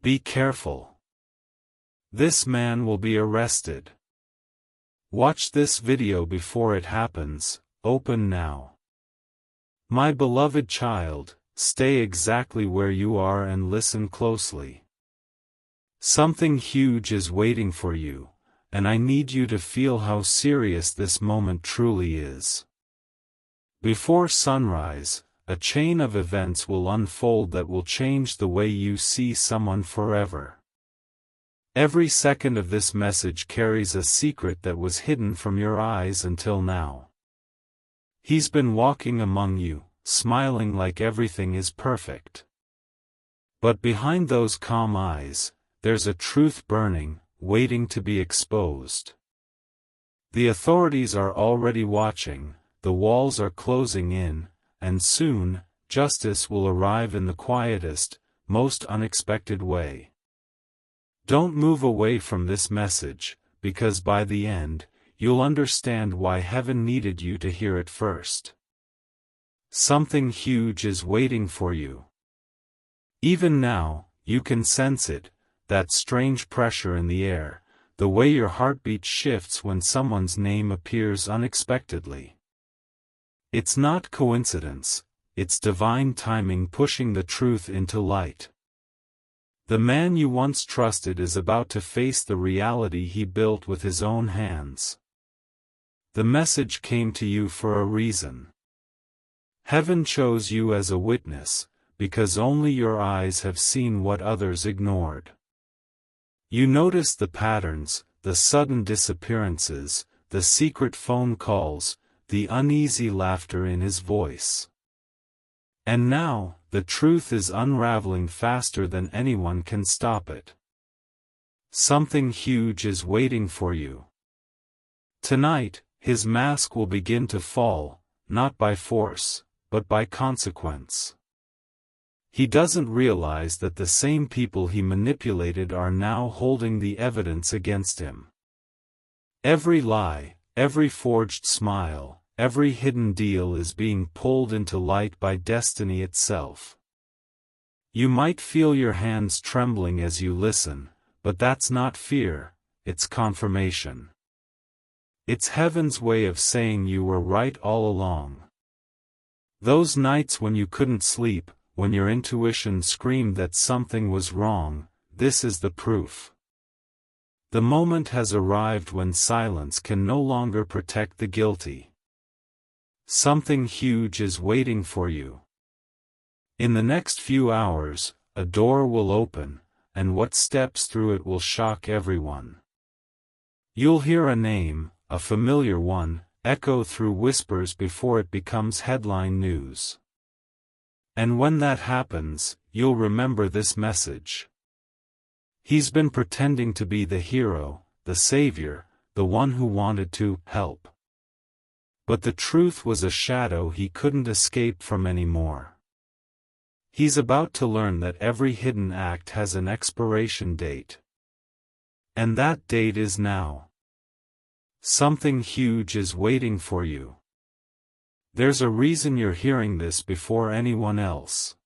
Be careful. This man will be arrested. Watch this video before it happens. Open now. My beloved child, stay exactly where you are and listen closely. Something huge is waiting for you, and I need you to feel how serious this moment truly is. Before sunrise, a chain of events will unfold that will change the way you see someone forever. Every second of this message carries a secret that was hidden from your eyes until now. He's been walking among you, smiling like everything is perfect. But behind those calm eyes, there's a truth burning, waiting to be exposed. The authorities are already watching, the walls are closing in, and soon, justice will arrive in the quietest, most unexpected way. Don't move away from this message, because by the end, you'll understand why heaven needed you to hear it first. Something huge is waiting for you. Even now, you can sense it, that strange pressure in the air, the way your heartbeat shifts when someone's name appears unexpectedly. It's not coincidence, it's divine timing pushing the truth into light. The man you once trusted is about to face the reality he built with his own hands. The message came to you for a reason. Heaven chose you as a witness, because only your eyes have seen what others ignored. You noticed the patterns, the sudden disappearances, the secret phone calls, the uneasy laughter in his voice. And now, the truth is unraveling faster than anyone can stop it. Something huge is waiting for you. Tonight, his mask will begin to fall, not by force, but by consequence. He doesn't realize that the same people he manipulated are now holding the evidence against him. Every lie, every forged smile, every hidden deal is being pulled into light by destiny itself. You might feel your hands trembling as you listen, but that's not fear, it's confirmation. It's heaven's way of saying you were right all along. Those nights when you couldn't sleep, when your intuition screamed that something was wrong, this is the proof. The moment has arrived when silence can no longer protect the guilty. Something huge is waiting for you. In the next few hours, a door will open, and what steps through it will shock everyone. You'll hear a name, a familiar one, echo through whispers before it becomes headline news. And when that happens, you'll remember this message. He's been pretending to be the hero, the savior, the one who wanted to help. But the truth was a shadow he couldn't escape from anymore. He's about to learn that every hidden act has an expiration date. And that date is now. Something huge is waiting for you. There's a reason you're hearing this before anyone else.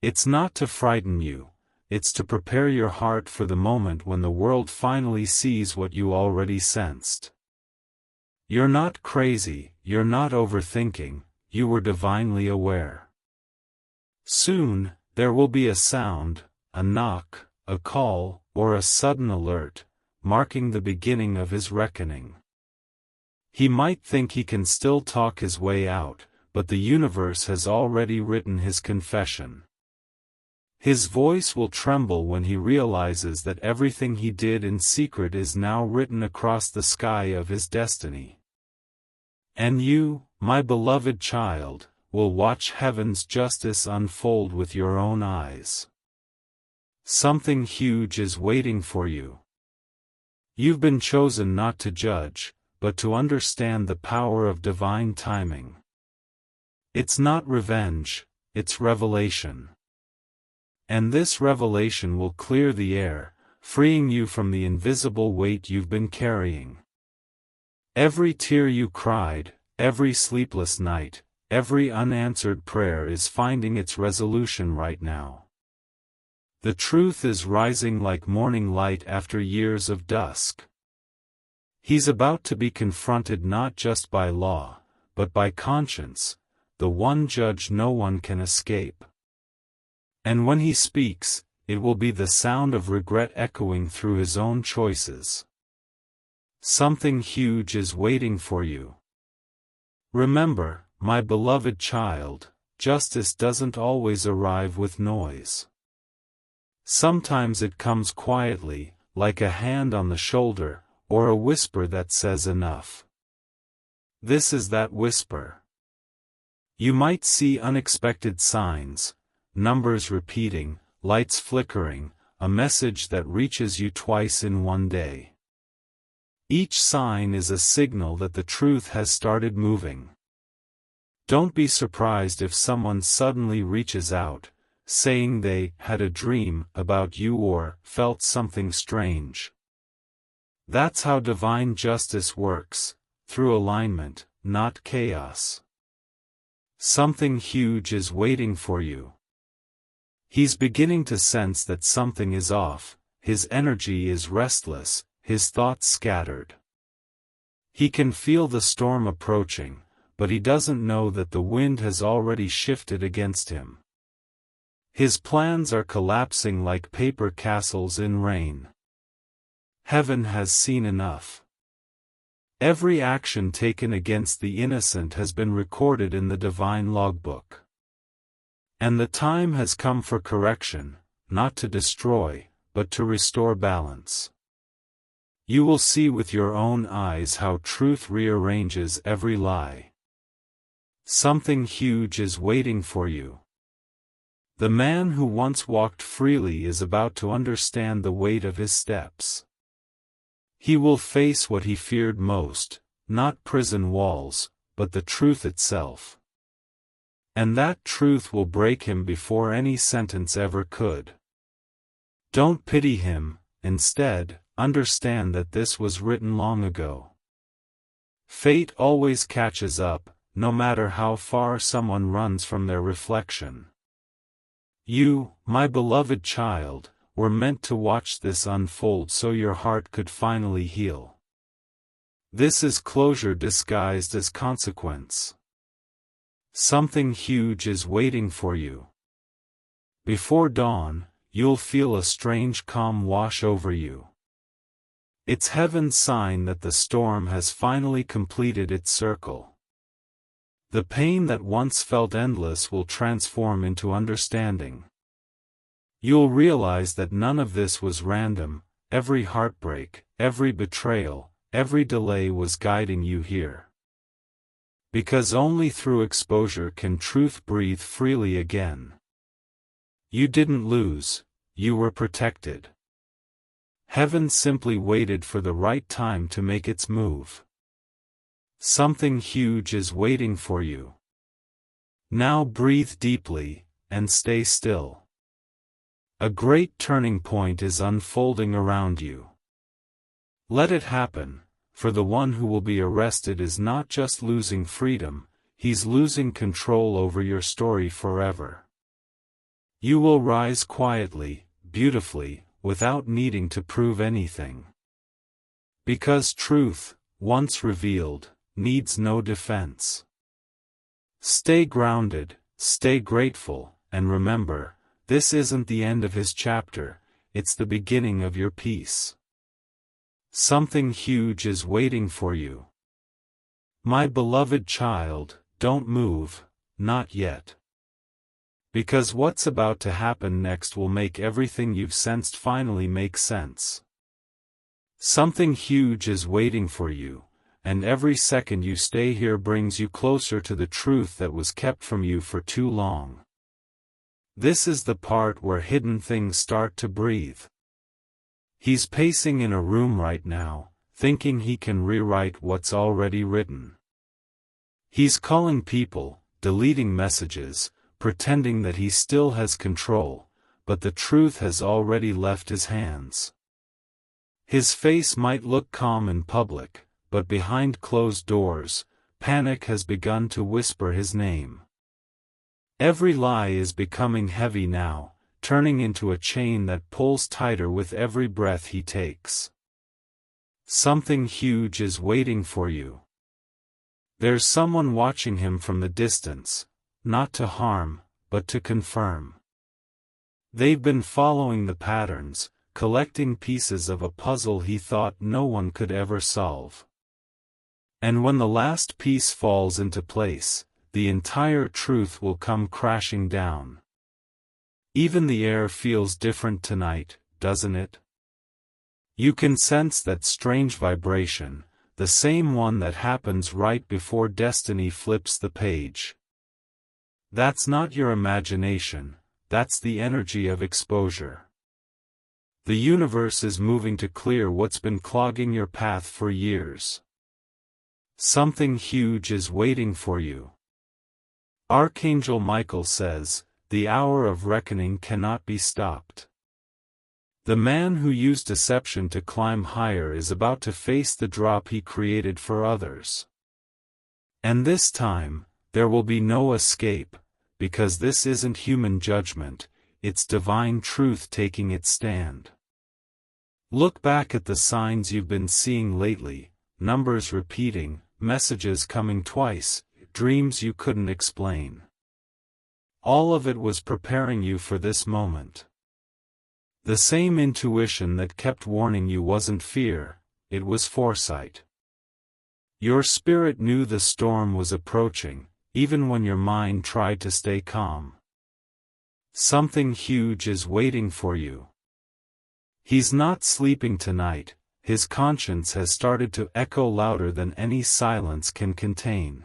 It's not to frighten you, it's to prepare your heart for the moment when the world finally sees what you already sensed. You're not crazy, you're not overthinking, you were divinely aware. Soon, there will be a sound, a knock, a call, or a sudden alert, marking the beginning of his reckoning. He might think he can still talk his way out, but the universe has already written his confession. His voice will tremble when he realizes that everything he did in secret is now written across the sky of his destiny. And you, my beloved child, will watch heaven's justice unfold with your own eyes. Something huge is waiting for you. You've been chosen not to judge, but to understand the power of divine timing. It's not revenge, it's revelation. And this revelation will clear the air, freeing you from the invisible weight you've been carrying. Every tear you cried, every sleepless night, every unanswered prayer is finding its resolution right now. The truth is rising like morning light after years of dusk. He's about to be confronted not just by law, but by conscience, the one judge no one can escape. And when he speaks, it will be the sound of regret echoing through his own choices. Something huge is waiting for you. Remember, my beloved child, justice doesn't always arrive with noise. Sometimes it comes quietly, like a hand on the shoulder, or a whisper that says enough. This is that whisper. You might see unexpected signs, numbers repeating, lights flickering, a message that reaches you twice in one day. Each sign is a signal that the truth has started moving. Don't be surprised if someone suddenly reaches out, saying they had a dream about you or felt something strange. That's how divine justice works, through alignment, not chaos. Something huge is waiting for you. He's beginning to sense that something is off, his energy is restless, his thoughts scattered. He can feel the storm approaching, but he doesn't know that the wind has already shifted against him. His plans are collapsing like paper castles in rain. Heaven has seen enough. Every action taken against the innocent has been recorded in the divine logbook. And the time has come for correction, not to destroy, but to restore balance. You will see with your own eyes how truth rearranges every lie. Something huge is waiting for you. The man who once walked freely is about to understand the weight of his steps. He will face what he feared most, not prison walls, but the truth itself. And that truth will break him before any sentence ever could. Don't pity him, instead, understand that this was written long ago. Fate always catches up, no matter how far someone runs from their reflection. You, my beloved child, were meant to watch this unfold so your heart could finally heal. This is closure disguised as consequence. Something huge is waiting for you. Before dawn, you'll feel a strange calm wash over you. It's heaven's sign that the storm has finally completed its circle. The pain that once felt endless will transform into understanding. You'll realize that none of this was random, every heartbreak, every betrayal, every delay was guiding you here. Because only through exposure can truth breathe freely again. You didn't lose, you were protected. Heaven simply waited for the right time to make its move. Something huge is waiting for you. Now breathe deeply, and stay still. A great turning point is unfolding around you. Let it happen, for the one who will be arrested is not just losing freedom, he's losing control over your story forever. You will rise quietly, beautifully, without needing to prove anything. Because truth, once revealed, needs no defense. Stay grounded, stay grateful, and remember, this isn't the end of his chapter, it's the beginning of your peace. Something huge is waiting for you. My beloved child, don't move, not yet. Because what's about to happen next will make everything you've sensed finally make sense. Something huge is waiting for you, and every second you stay here brings you closer to the truth that was kept from you for too long. This is the part where hidden things start to breathe. He's pacing in a room right now, thinking he can rewrite what's already written. He's calling people, deleting messages, pretending that he still has control, but the truth has already left his hands. His face might look calm in public, but behind closed doors, panic has begun to whisper his name. Every lie is becoming heavy now, turning into a chain that pulls tighter with every breath he takes. Something huge is waiting for you. There's someone watching him from the distance, not to harm, but to confirm. They've been following the patterns, collecting pieces of a puzzle he thought no one could ever solve. And when the last piece falls into place, the entire truth will come crashing down. Even the air feels different tonight, doesn't it? You can sense that strange vibration, the same one that happens right before destiny flips the page. That's not your imagination, that's the energy of exposure. The universe is moving to clear what's been clogging your path for years. Something huge is waiting for you. Archangel Michael says, the hour of reckoning cannot be stopped. The man who used deception to climb higher is about to face the drop he created for others. And this time, there will be no escape, because this isn't human judgment, it's divine truth taking its stand. Look back at the signs you've been seeing lately, numbers repeating, messages coming twice, dreams you couldn't explain. All of it was preparing you for this moment. The same intuition that kept warning you wasn't fear, it was foresight. Your spirit knew the storm was approaching, even when your mind tried to stay calm. Something huge is waiting for you. He's not sleeping tonight, his conscience has started to echo louder than any silence can contain.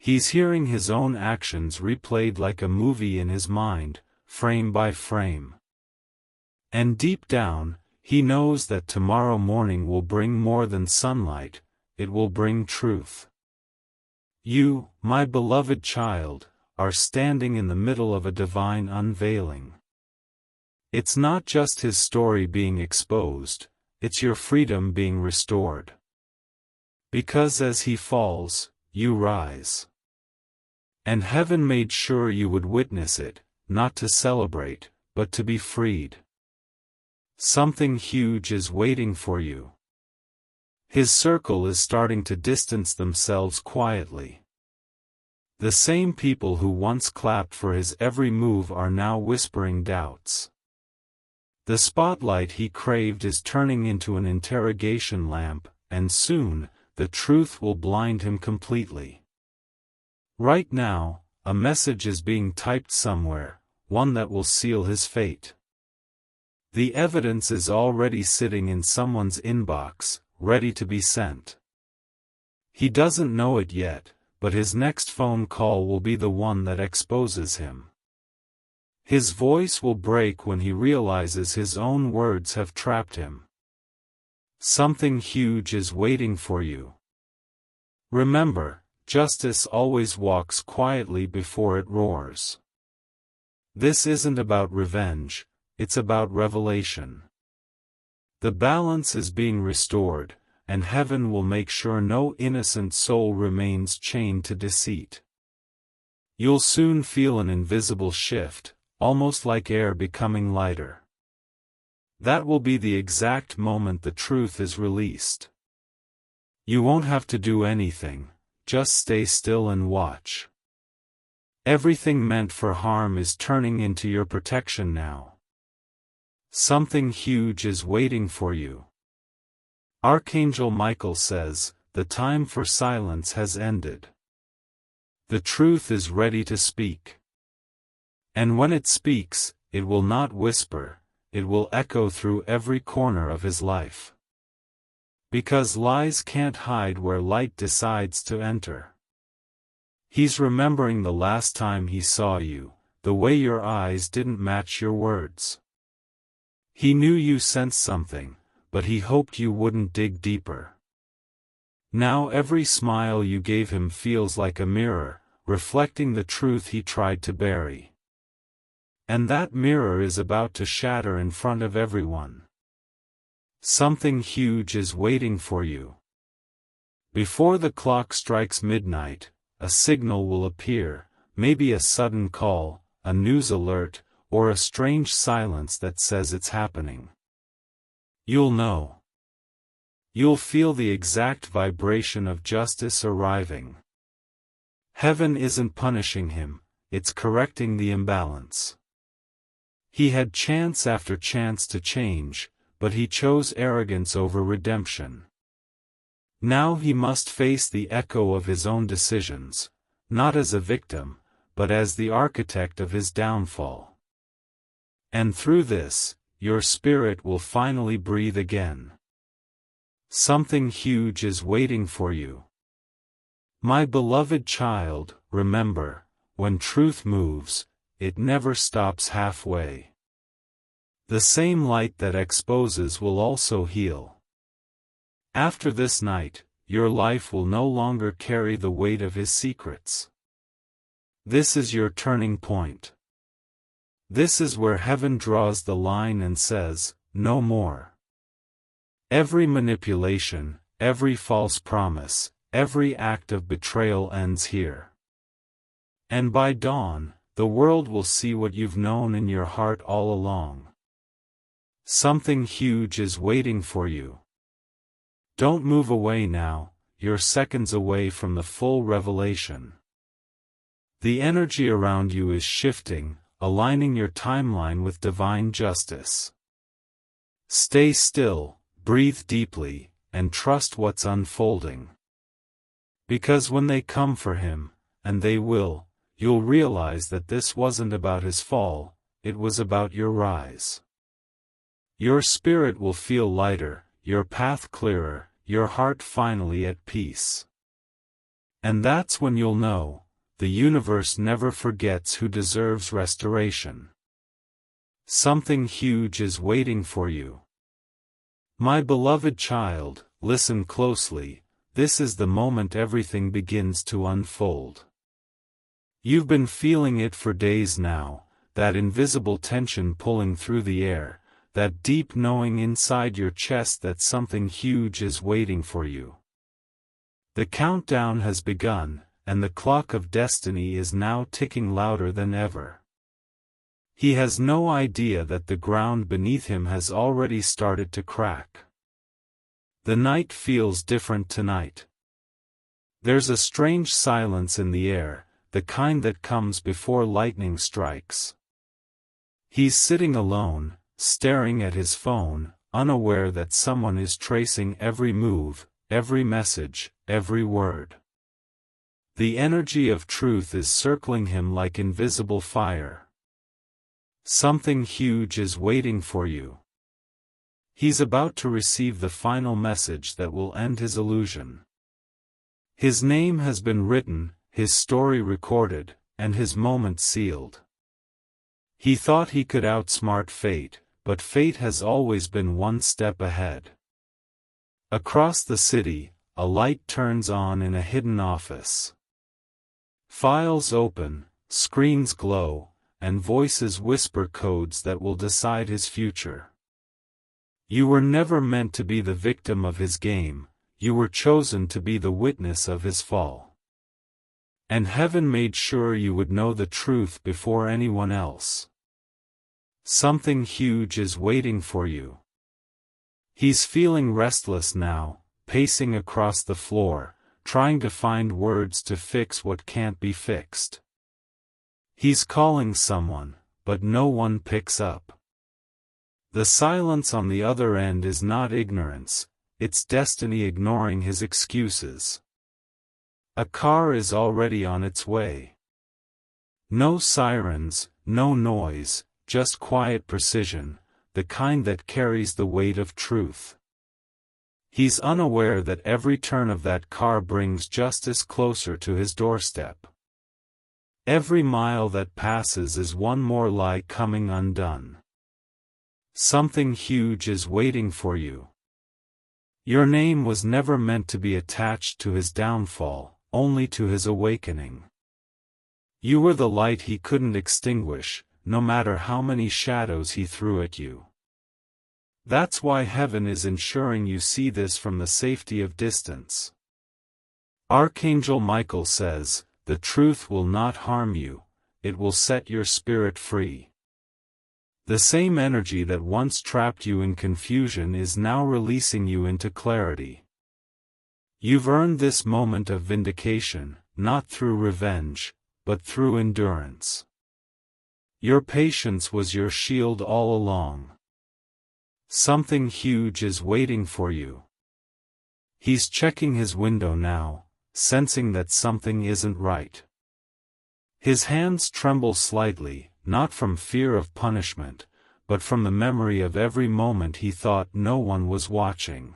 He's hearing his own actions replayed like a movie in his mind, frame by frame. And deep down, he knows that tomorrow morning will bring more than sunlight, it will bring truth. You, my beloved child, are standing in the middle of a divine unveiling. It's not just his story being exposed, it's your freedom being restored. Because as he falls, you rise. And heaven made sure you would witness it, not to celebrate, but to be freed. Something huge is waiting for you. His circle is starting to distance themselves quietly. The same people who once clapped for his every move are now whispering doubts. The spotlight he craved is turning into an interrogation lamp, and soon, the truth will blind him completely. Right now, a message is being typed somewhere, one that will seal his fate. The evidence is already sitting in someone's inbox, ready to be sent. He doesn't know it yet, but his next phone call will be the one that exposes him. His voice will break when he realizes his own words have trapped him. Something huge is waiting for you. Remember, justice always walks quietly before it roars. This isn't about revenge, it's about revelation. The balance is being restored, and heaven will make sure no innocent soul remains chained to deceit. You'll soon feel an invisible shift, almost like air becoming lighter. That will be the exact moment the truth is released. You won't have to do anything, just stay still and watch. Everything meant for harm is turning into your protection now. Something huge is waiting for you. Archangel Michael says, the time for silence has ended. The truth is ready to speak. And when it speaks, it will not whisper, it will echo through every corner of his life. Because lies can't hide where light decides to enter. He's remembering the last time he saw you, the way your eyes didn't match your words. He knew you sensed something, but he hoped you wouldn't dig deeper. Now every smile you gave him feels like a mirror, reflecting the truth he tried to bury. And that mirror is about to shatter in front of everyone. Something huge is waiting for you. Before the clock strikes midnight, a signal will appear, maybe a sudden call, a news alert, or a strange silence that says it's happening. You'll know. You'll feel the exact vibration of justice arriving. Heaven isn't punishing him, it's correcting the imbalance. He had chance after chance to change, but he chose arrogance over redemption. Now he must face the echo of his own decisions, not as a victim, but as the architect of his downfall. And through this, your spirit will finally breathe again. Something huge is waiting for you. My beloved child, remember, when truth moves, it never stops halfway. The same light that exposes will also heal. After this night, your life will no longer carry the weight of his secrets. This is your turning point. This is where heaven draws the line and says, no more. Every manipulation, every false promise, every act of betrayal ends here. And by dawn, the world will see what you've known in your heart all along. Something huge is waiting for you. Don't move away now, you're seconds away from the full revelation. The energy around you is shifting, aligning your timeline with divine justice. Stay still, breathe deeply, and trust what's unfolding. Because when they come for him, and they will, you'll realize that this wasn't about his fall, it was about your rise. Your spirit will feel lighter, your path clearer, your heart finally at peace. And that's when you'll know, the universe never forgets who deserves restoration. Something huge is waiting for you. My beloved child, listen closely, this is the moment everything begins to unfold. You've been feeling it for days now, that invisible tension pulling through the air, that deep knowing inside your chest that something huge is waiting for you. The countdown has begun, and the clock of destiny is now ticking louder than ever. He has no idea that the ground beneath him has already started to crack. The night feels different tonight. There's a strange silence in the air, the kind that comes before lightning strikes. He's sitting alone, staring at his phone, unaware that someone is tracing every move, every message, every word. The energy of truth is circling him like invisible fire. Something huge is waiting for you. He's about to receive the final message that will end his illusion. His name has been written, his story recorded, and his moment sealed. He thought he could outsmart fate, but fate has always been one step ahead. Across the city, a light turns on in a hidden office. Files open, screens glow, and voices whisper codes that will decide his future. You were never meant to be the victim of his game, you were chosen to be the witness of his fall. And heaven made sure you would know the truth before anyone else. Something huge is waiting for you. He's feeling restless now, pacing across the floor, trying to find words to fix what can't be fixed. He's calling someone, but no one picks up. The silence on the other end is not ignorance, it's destiny ignoring his excuses. A car is already on its way. No sirens, no noise, just quiet precision, the kind that carries the weight of truth. He's unaware that every turn of that car brings justice closer to his doorstep. Every mile that passes is one more lie coming undone. Something huge is waiting for you. Your name was never meant to be attached to his downfall, only to his awakening. You were the light he couldn't extinguish, no matter how many shadows he threw at you. That's why heaven is ensuring you see this from the safety of distance. Archangel Michael says, the truth will not harm you, it will set your spirit free. The same energy that once trapped you in confusion is now releasing you into clarity. You've earned this moment of vindication, not through revenge, but through endurance. Your patience was your shield all along. Something huge is waiting for you. He's checking his window now, sensing that something isn't right. His hands tremble slightly, not from fear of punishment, but from the memory of every moment he thought no one was watching.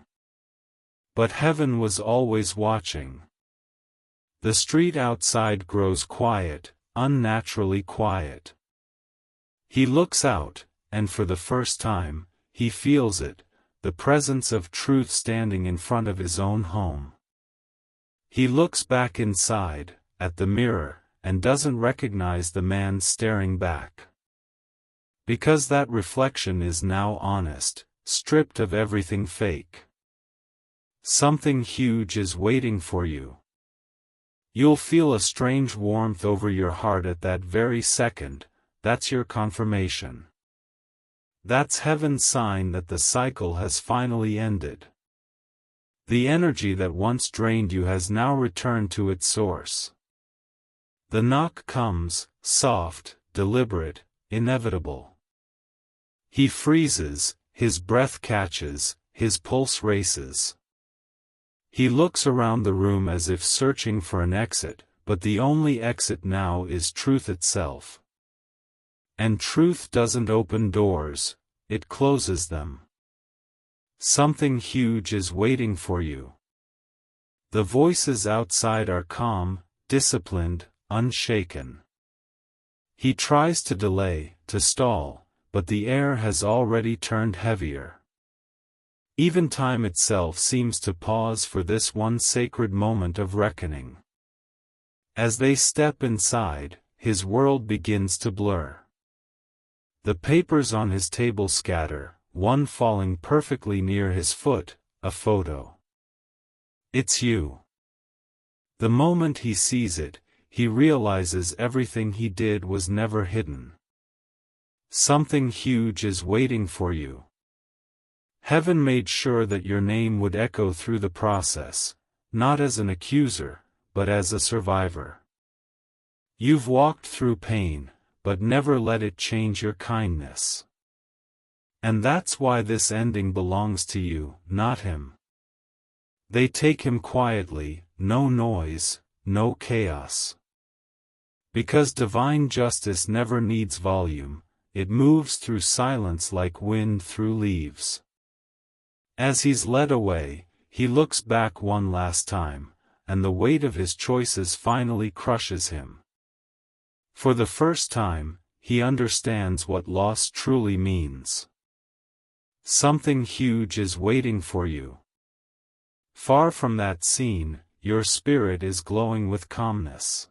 But heaven was always watching. The street outside grows quiet, unnaturally quiet. He looks out, and for the first time, he feels it, the presence of truth standing in front of his own home. He looks back inside, at the mirror, and doesn't recognize the man staring back. Because that reflection is now honest, stripped of everything fake. Something huge is waiting for you. You'll feel a strange warmth over your heart at that very second. That's your confirmation. That's heaven's sign that the cycle has finally ended. The energy that once drained you has now returned to its source. The knock comes, soft, deliberate, inevitable. He freezes, his breath catches, his pulse races. He looks around the room as if searching for an exit, but the only exit now is truth itself. And truth doesn't open doors, it closes them. Something huge is waiting for you. The voices outside are calm, disciplined, unshaken. He tries to delay, to stall, but the air has already turned heavier. Even time itself seems to pause for this one sacred moment of reckoning. As they step inside, his world begins to blur. The papers on his table scatter, one falling perfectly near his foot, a photo. It's you. The moment he sees it, he realizes everything he did was never hidden. Something huge is waiting for you. Heaven made sure that your name would echo through the process, not as an accuser, but as a survivor. You've walked through pain, but never let it change your kindness. And that's why this ending belongs to you, not him. They take him quietly, no noise, no chaos. Because divine justice never needs volume, it moves through silence like wind through leaves. As he's led away, he looks back one last time, and the weight of his choices finally crushes him. For the first time, he understands what loss truly means. Something huge is waiting for you. Far from that scene, your spirit is glowing with calmness.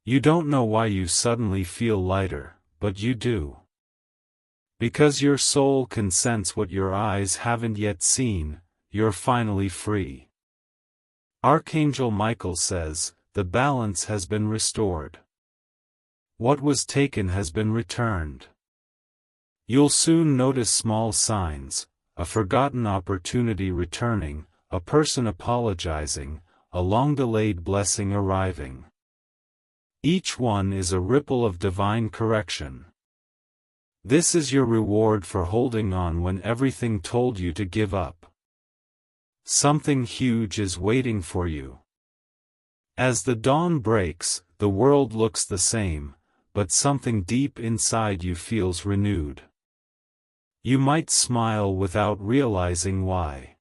You don't know why you suddenly feel lighter, but you do. Because your soul can sense what your eyes haven't yet seen, you're finally free. Archangel Michael says, the balance has been restored. What was taken has been returned. You'll soon notice small signs, a forgotten opportunity returning, a person apologizing, a long-delayed blessing arriving. Each one is a ripple of divine correction. This is your reward for holding on when everything told you to give up. Something huge is waiting for you. As the dawn breaks, the world looks the same, but something deep inside you feels renewed. You might smile without realizing why.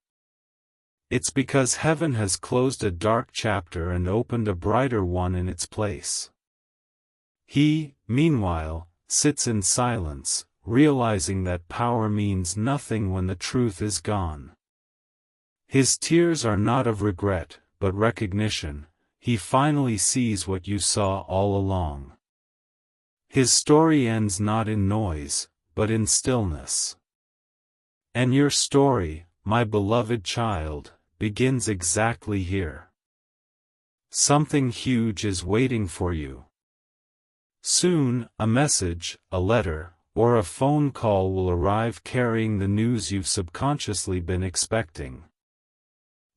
It's because heaven has closed a dark chapter and opened a brighter one in its place. He, meanwhile, sits in silence, realizing that power means nothing when the truth is gone. His tears are not of regret, but recognition. He finally sees what you saw all along. His story ends not in noise, but in stillness. And your story, my beloved child, begins exactly here. Something huge is waiting for you. Soon, a message, a letter, or a phone call will arrive carrying the news you've subconsciously been expecting.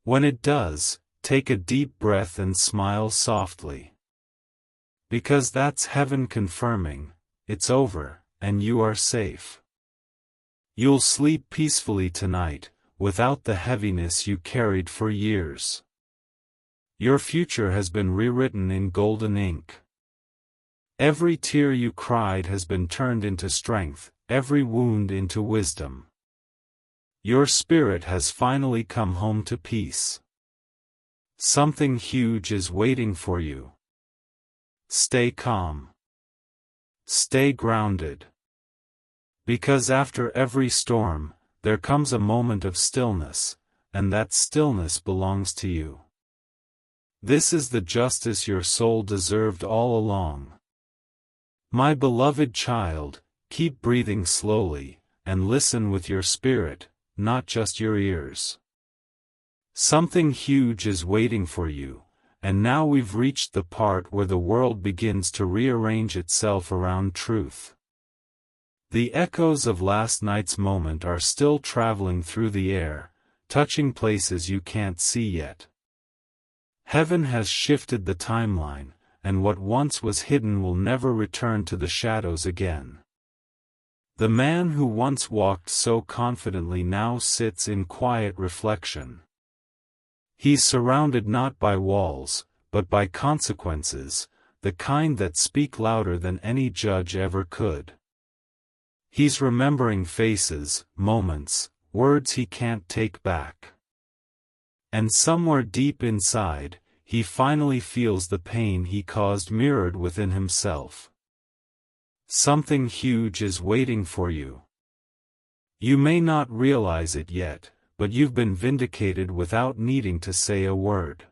When it does, take a deep breath and smile softly. Because that's heaven confirming, it's over, and you are safe. You'll sleep peacefully tonight, without the heaviness you carried for years. Your future has been rewritten in golden ink. Every tear you cried has been turned into strength, every wound into wisdom. Your spirit has finally come home to peace. Something huge is waiting for you. Stay calm. Stay grounded. Because after every storm, there comes a moment of stillness, and that stillness belongs to you. This is the justice your soul deserved all along. My beloved child, keep breathing slowly, and listen with your spirit, not just your ears. Something huge is waiting for you, and now we've reached the part where the world begins to rearrange itself around truth. The echoes of last night's moment are still traveling through the air, touching places you can't see yet. Heaven has shifted the timeline, and what once was hidden will never return to the shadows again. The man who once walked so confidently now sits in quiet reflection. He's surrounded not by walls, but by consequences, the kind that speak louder than any judge ever could. He's remembering faces, moments, words he can't take back. And somewhere deep inside, he finally feels the pain he caused mirrored within himself. Something huge is waiting for you. You may not realize it yet, but you've been vindicated without needing to say a word.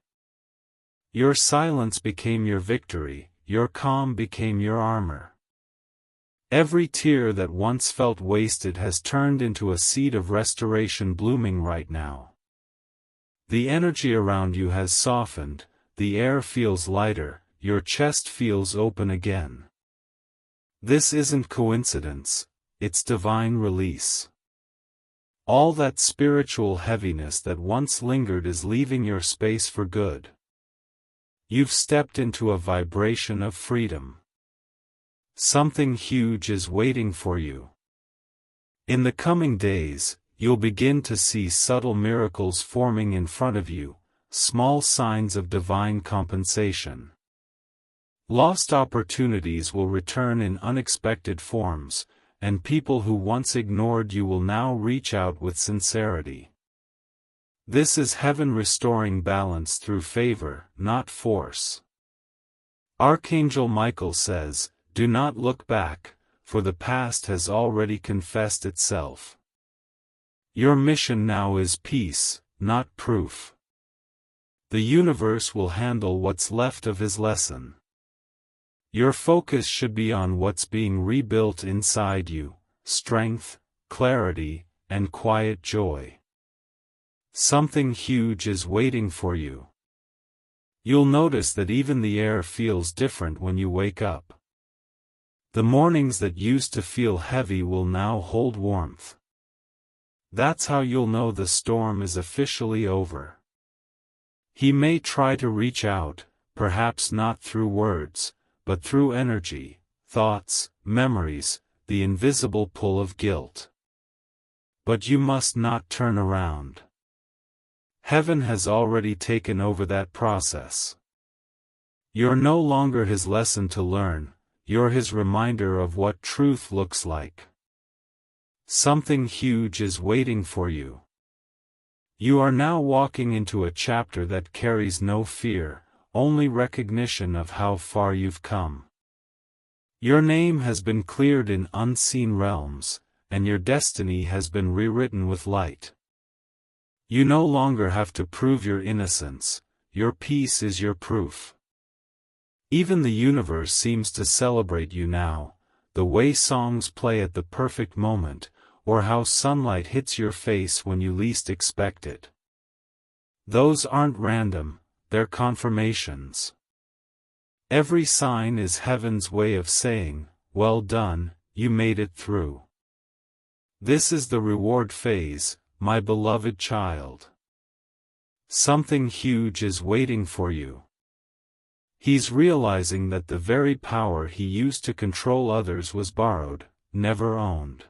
Your silence became your victory, your calm became your armor. Every tear that once felt wasted has turned into a seed of restoration blooming right now. The energy around you has softened, the air feels lighter, your chest feels open again. This isn't coincidence, it's divine release. All that spiritual heaviness that once lingered is leaving your space for good. You've stepped into a vibration of freedom. Something huge is waiting for you. In the coming days, you'll begin to see subtle miracles forming in front of you, small signs of divine compensation. Lost opportunities will return in unexpected forms, and people who once ignored you will now reach out with sincerity. This is heaven restoring balance through favor, not force. Archangel Michael says, "Do not look back, for the past has already confessed itself." Your mission now is peace, not proof. The universe will handle what's left of his lesson. Your focus should be on what's being rebuilt inside you, strength, clarity, and quiet joy. Something huge is waiting for you. You'll notice that even the air feels different when you wake up. The mornings that used to feel heavy will now hold warmth. That's how you'll know the storm is officially over. He may try to reach out, perhaps not through words, but through energy, thoughts, memories, the invisible pull of guilt. But you must not turn around. Heaven has already taken over that process. You're no longer his lesson to learn, you're his reminder of what truth looks like. Something huge is waiting for you. You are now walking into a chapter that carries no fear, only recognition of how far you've come. Your name has been cleared in unseen realms, and your destiny has been rewritten with light. You no longer have to prove your innocence, your peace is your proof. Even the universe seems to celebrate you now, the way songs play at the perfect moment, or how sunlight hits your face when you least expect it. Those aren't random, they're confirmations. Every sign is heaven's way of saying, "Well done, you made it through. This is the reward phase, my beloved child. Something huge is waiting for you. He's realizing that the very power he used to control others was borrowed, never owned.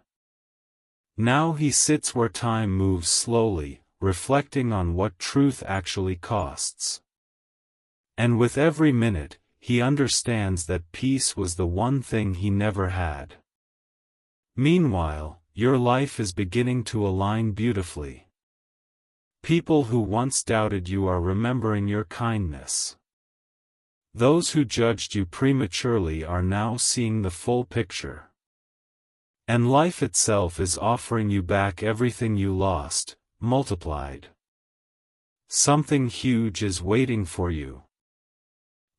Now he sits where time moves slowly, reflecting on what truth actually costs. And with every minute, he understands that peace was the one thing he never had. Meanwhile, your life is beginning to align beautifully. People who once doubted you are remembering your kindness. Those who judged you prematurely are now seeing the full picture. And life itself is offering you back everything you lost, multiplied. Something huge is waiting for you.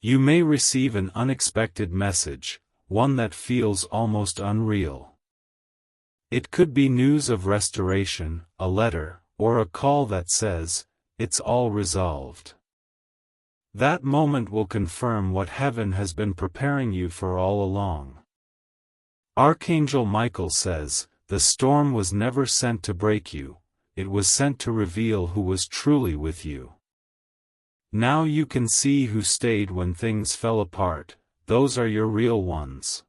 You may receive an unexpected message, one that feels almost unreal. It could be news of restoration, a letter, or a call that says, "It's all resolved." That moment will confirm what heaven has been preparing you for all along. Archangel Michael says, "The storm was never sent to break you, it was sent to reveal who was truly with you." Now you can see who stayed when things fell apart. Those are your real ones.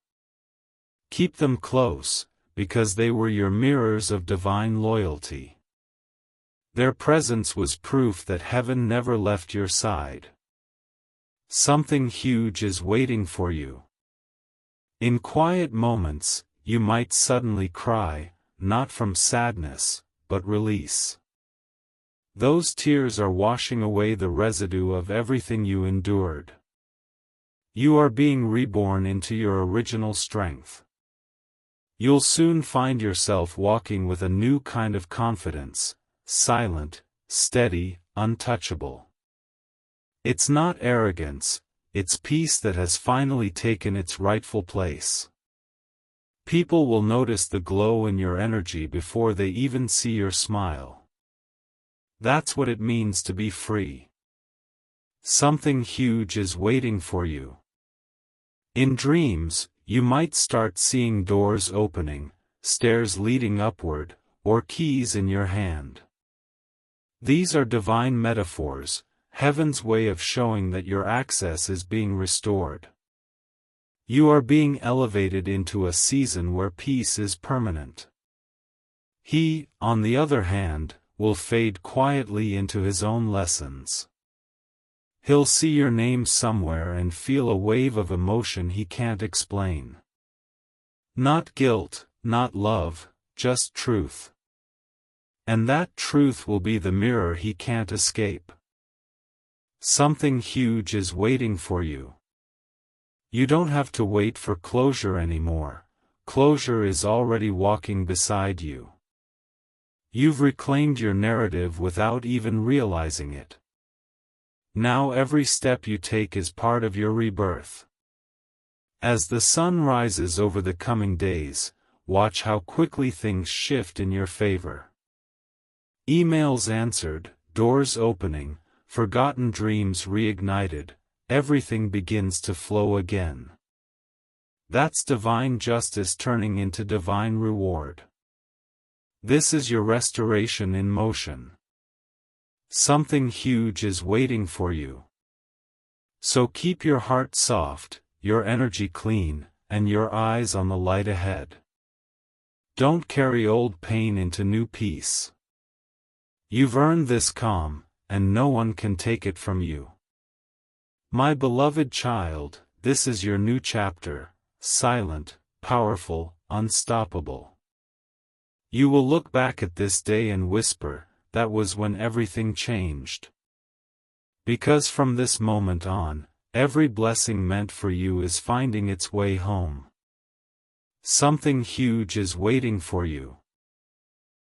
Keep them close, because they were your mirrors of divine loyalty. Their presence was proof that heaven never left your side. Something huge is waiting for you. In quiet moments, you might suddenly cry, not from sadness, but release. Those tears are washing away the residue of everything you endured. You are being reborn into your original strength. You'll soon find yourself walking with a new kind of confidence, silent, steady, untouchable. It's not arrogance, it's peace that has finally taken its rightful place. People will notice the glow in your energy before they even see your smile. That's what it means to be free. Something huge is waiting for you. In dreams, you might start seeing doors opening, stairs leading upward, or keys in your hand. These are divine metaphors, heaven's way of showing that your access is being restored. You are being elevated into a season where peace is permanent. He, on the other hand, will fade quietly into his own lessons. He'll see your name somewhere and feel a wave of emotion he can't explain. Not guilt, not love, just truth. And that truth will be the mirror he can't escape. Something huge is waiting for you. You don't have to wait for closure anymore. Closure is already walking beside you. You've reclaimed your narrative without even realizing it. Now every step you take is part of your rebirth. As the sun rises over the coming days, watch how quickly things shift in your favor. Emails answered, doors opening, forgotten dreams reignited, everything begins to flow again. That's divine justice turning into divine reward. This is your restoration in motion. Something huge is waiting for you. So keep your heart soft, your energy clean, and your eyes on the light ahead. Don't carry old pain into new peace. You've earned this calm, and no one can take it from you. My beloved child, this is your new chapter, silent, powerful, unstoppable. You will look back at this day and whisper, that was when everything changed. Because from this moment on, every blessing meant for you is finding its way home. Something huge is waiting for you.